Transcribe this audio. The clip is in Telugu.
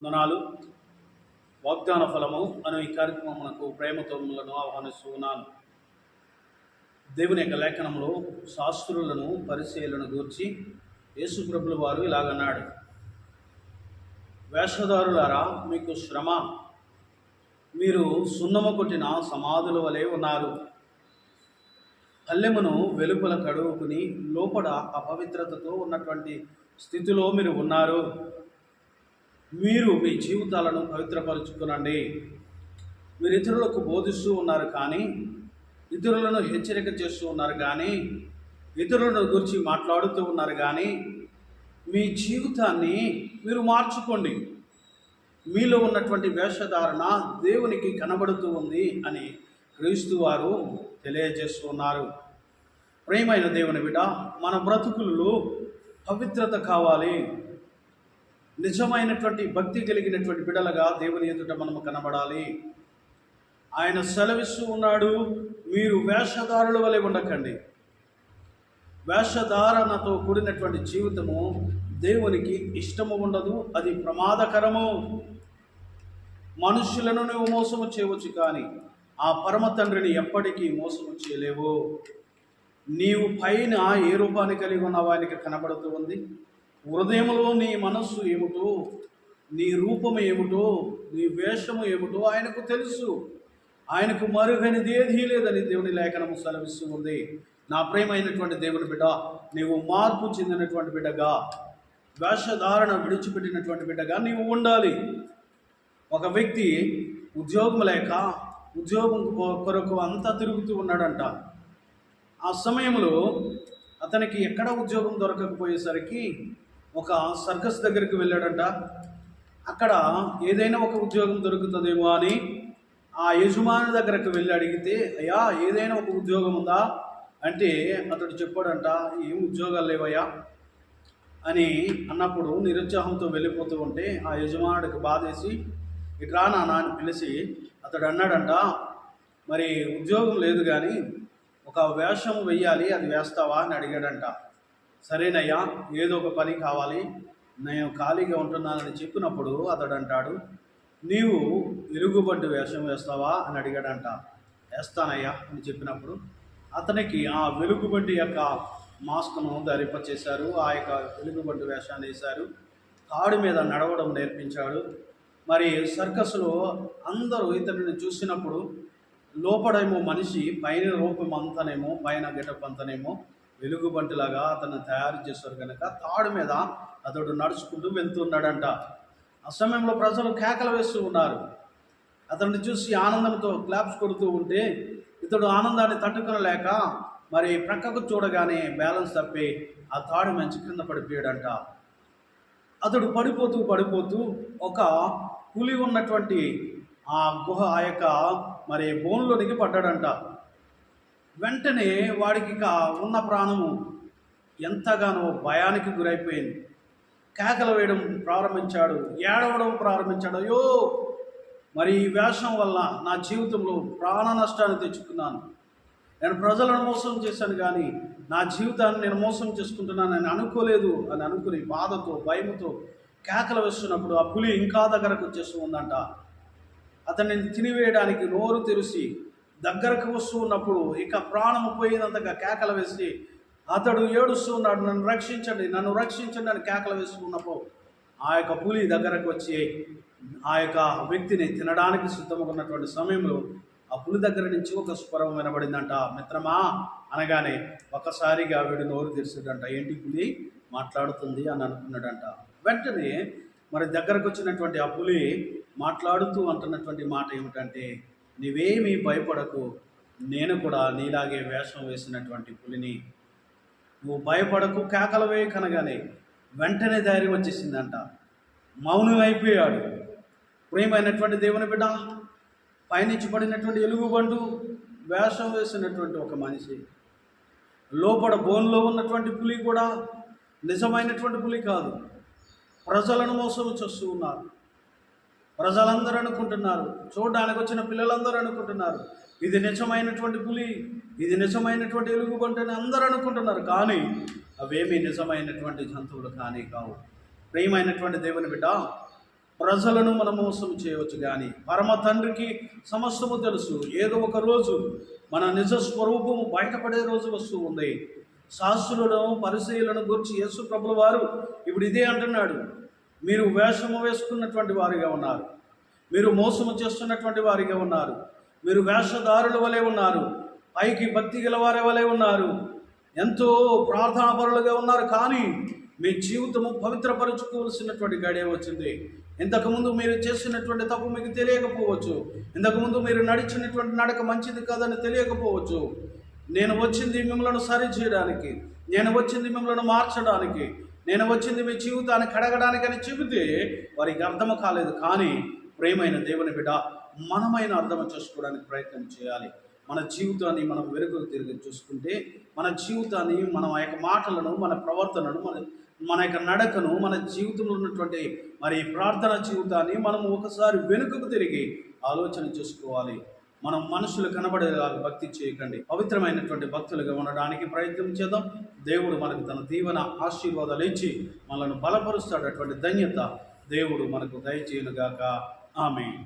వందనాలు. వాగ్దాన ఫలము అనే ఈ కార్యక్రమమునకు ప్రేమతో మిమ్మల్ని ఆహ్వానిస్తూ ఉన్నాను. దేవుని యొక్క లేఖనంలో శాస్త్రులను పరిచయలను గూర్చి యేసుప్రభుల వారు ఇలాగన్నాడు, వేషధారులారా మీకు శ్రమ, మీరు సున్నము కొట్టిన సమాధుల వలె ఉన్నారు. పల్లెమును వెలుపల కడుగుకుని లోపల అపవిత్రతతో ఉన్నటువంటి స్థితిలో మీరు ఉన్నారు. మీరు మీ జీవితాలను పవిత్రపరుచుకునండి. మీరు ఇతరులకు బోధిస్తూ ఉన్నారు కానీ, ఇతరులను హెచ్చరిక చేస్తూ ఉన్నారు కానీ, ఇతరులను గురించి మాట్లాడుతూ ఉన్నారు కానీ, మీ జీవితాన్ని మీరు మార్చుకోండి. మీలో ఉన్నటువంటి వేషధారణ దేవునికి కనబడుతూ ఉంది అని క్రీస్తు వారు తెలియజేస్తూ ఉన్నారు. ప్రియమైన దేవుని బిడ్డ, మన బ్రతుకులలో పవిత్రత కావాలి. నిజమైనటువంటి భక్తి కలిగినటువంటి బిడ్డలుగా దేవుని ఎదుట మనము కనబడాలి. ఆయన సెలవిస్తూ ఉన్నాడు, మీరు వేషధారుల వలె ఉండకండి. వేషధారణతో కూడినటువంటి జీవితము దేవునికి ఇష్టము ఉండదు, అది ప్రమాదకరము. మనుషులను నువ్వు మోసము చేయవచ్చు కానీ ఆ పరమ తండ్రిని ఎప్పటికీ మోసము చేయలేవు. నీవు పైన ఏ రూపాన్ని కలిగి ఉన్నావు ఆయనకి కనబడుతూ ఉంది. హృదయంలో నీ మనస్సు ఏమిటో, నీ రూపము ఏమిటో, నీ వేషము ఏమిటో ఆయనకు తెలుసు. ఆయనకు మరుగనిది ఏదీ లేదని దేవుని లేఖనము సెలవిస్తూ ఉంది. నా ప్రియమైనటువంటి దేవుని బిడ్డ, నీవు మార్పు చెందినటువంటి బిడ్డగా, వేషధారణ విడిచిపెట్టినటువంటి బిడ్డగా నీవు ఉండాలి. ఒక వ్యక్తి ఉద్యోగం లేక ఉద్యోగం కొరకు అంతా తిరుగుతూ ఉన్నాడంట. ఆ సమయంలో అతనికి ఎక్కడ ఉద్యోగం దొరకకపోయేసరికి ఒక సర్కస్ దగ్గరికి వెళ్ళాడంట. అక్కడ ఏదైనా ఒక ఉద్యోగం దొరుకుతుందేమో అని ఆ యజమాని దగ్గరకు వెళ్ళి అడిగితే, అయ్యా ఏదైనా ఒక ఉద్యోగం ఉందా అంటే అతడు చెప్పాడంట, ఏం ఉద్యోగాలు లేవయ్యా అని అన్నప్పుడు నిరుత్సాహంతో వెళ్ళిపోతూ ఉంటే ఆ యజమానుడికి బాధేసి, ఇట్రా నాన్న అని పిలిచి అతడు అన్నాడంట, మరి ఉద్యోగం లేదు కానీ ఒక వేషం వెయ్యాలి, అది వేస్తావా అని అడిగాడంట. సరేనయ్యా, ఏదో ఒక పని కావాలి, నేను ఖాళీగా ఉంటున్నానని చెప్పినప్పుడు అతడు అంటాడు, నీవు ఎలుగుబంటి వేషం వేస్తావా అని అడిగాడంట. వేస్తానయ్యా అని చెప్పినప్పుడు అతనికి ఆ వెలుగుబంటి యొక్క మాస్క్ను ధరింపచేశారు. ఆ యొక్క వెలుగుబంటి వేషాన్ని వేశారు. తాడు మీద నడవడం నేర్పించాడు. మరి సర్కస్లో అందరూ ఇతడిని చూసినప్పుడు లోపడేమో మనిషి, పైన రూపం అంతనేమో, పైన గెటప్ అంతనేమో వెలుగుబంటిలాగా అతను తయారు చేశారు కనుక తాడు మీద అతడు నడుచుకుంటూ వెళ్తున్నాడంట. ఆ సమయంలో ప్రజలు కేకలు వేస్తూ ఉన్నారు. అతన్ని చూసి ఆనందంతో క్లాప్స్ కొడుతూ ఉంటే ఇతడు ఆనందాన్ని తట్టుకోలేక మరి ప్రక్కకు చూడగానే బ్యాలెన్స్ తప్పి ఆ తాడు మంచి కింద పడిపోయాడంట. అతడు పడిపోతూ ఒక పులి ఉన్నటువంటి ఆ గుహ, ఆ యొక్క మరి బోన్లోనికి పడ్డాడంట. వెంటనే వాడికి ఇక ఉన్న ప్రాణము ఎంతగానో భయానికి గురైపోయింది. కేకలు వేయడం ప్రారంభించాడు, ఏడవడం ప్రారంభించాడు. అయ్యో, మరి ఈ వేషం వల్ల నా జీవితంలో ప్రాణ నష్టాన్ని తెచ్చుకున్నాను. నేను ప్రజలను మోసం చేశాను కానీ నా జీవితాన్ని నేను మోసం చేసుకుంటున్నానని అనుకోలేదు అని అనుకుని బాధతో భయంతో కేకలు వేస్తున్నప్పుడు ఆ పులి ఇంకా దగ్గరకు వచ్చేస్తూ ఉందంట. అతన్ని తినివేయడానికి నోరు తెరిచి దగ్గరకు వస్తూ ఉన్నప్పుడు ఇక ప్రాణము పోయినంతగా కేకలు వేసి అతడు ఏడుస్తూ ఉన్నాడు, నన్ను రక్షించండి, నన్ను రక్షించండి అని కేకలు వేసుకున్నప్పుడు ఆ యొక్క పులి దగ్గరకు వచ్చి ఆ యొక్క వ్యక్తిని తినడానికి సిద్ధంగా ఉన్నటువంటి సమయంలో ఆ పులి దగ్గర నుంచి ఒక స్వరం వినబడిందంట. మిత్రమా అనగానే ఒక్కసారిగా వీడు నోరు తెరిచాడంట. ఏంటి పులి మాట్లాడుతుంది అని అనుకున్నాడంట. వెంటనే మరి దగ్గరకు వచ్చినటువంటి ఆ పులి మాట్లాడుతూ అంటున్నటువంటి మాట ఏమిటంటే, నీవేమీ భయపడకు, నేను కూడా నీలాగే వేషం వేసినటువంటి పులిని, నువ్వు భయపడకు, కేకలు వేయకనగానే వెంటనే ధైర్యం వచ్చేసిందంట. మౌనమైపోయాడు. ప్రియమైనటువంటి దేవుని బిడ్డ, పైనుంచి పడినటువంటి ఎలుగుబంటు వేషం వేసినటువంటి ఒక మనిషి, లోపల బోన్లో ఉన్నటువంటి పులి కూడా నిజమైనటువంటి పులి కాదు. ప్రజలను మోసం చేస్తూ ఉన్నారు. ప్రజలందరూ అనుకుంటున్నారు, చూడడానికి వచ్చిన పిల్లలందరూ అనుకుంటున్నారు ఇది నిజమైనటువంటి పులి, ఇది నిజమైనటువంటి ఎలుగుబంటి అని అందరూ అనుకుంటున్నారు. కానీ అవేమీ నిజమైనటువంటి జంతువులు కానీ కావు. ప్రియమైనటువంటి దేవుని బిడ్డ, ప్రజలను మనం మోసం చేయవచ్చు, కానీ పరమ తండ్రికి సమస్తము తెలుసు. ఏదో ఒక రోజు మన నిజ స్వరూపము బయటపడే రోజు వస్తూ ఉంది. శాస్త్రులను పరిసయ్యులను గురించి యేసు ప్రభుల వారు ఇప్పుడు ఇదే అంటున్నాడు. మీరు వేషము వేసుకున్నటువంటి వారిగా ఉన్నారు, మీరు మోసము చేస్తున్నటువంటి వారిగా ఉన్నారు, మీరు వేషధారుల వలె ఉన్నారు, పైకి భక్తి గల వారి వలె ఉన్నారు, ఎంతో ప్రార్థనాపరులుగా ఉన్నారు, కానీ మీ జీవితము పవిత్రపరచుకోవాల్సినటువంటి గడియ వచ్చింది. ఇంతకుముందు మీరు చేసినటువంటి తప్పు మీకు తెలియకపోవచ్చు, ఇంతకుముందు మీరు నడిచినటువంటి నడక మంచిది కాదని తెలియకపోవచ్చు. నేను వచ్చింది మిమ్మల్ని సరి చేయడానికి, నేను వచ్చింది మిమ్మల్ని మార్చడానికి, నేను వచ్చింది మీ జీవితాన్ని కడగడానికి అని చెబితే వారికి అర్థం కాలేదు. కానీ ప్రేమైన దేవుని బిడ్డ, మనమైన అర్థం చేసుకోవడానికి ప్రయత్నం చేయాలి. మన జీవితాన్ని మనం వెనుకకు తిరిగి చూసుకుంటే, మన జీవితాన్ని, మన యొక్క మాటలను, మన ప్రవర్తనను, మన యొక్క నడకను, మన జీవితంలో ఉన్నటువంటి మరి ప్రార్థన జీవితాన్ని మనం ఒకసారి వెనుకకు తిరిగి ఆలోచన చేసుకోవాలి. మనం మనుషులు కనబడేలాగా భక్తి చేయకండి, పవిత్రమైనటువంటి భక్తులుగా ఉండడానికి ప్రయత్నం చేద్దాం. దేవుడు మనకు తన దీవెన ఆశీర్వాదాలు ఇచ్చి మనల్ని బలపరుస్తాడు. అటువంటి ధన్యత దేవుడు మనకు దయచేయునుగాక. ఆమేన్.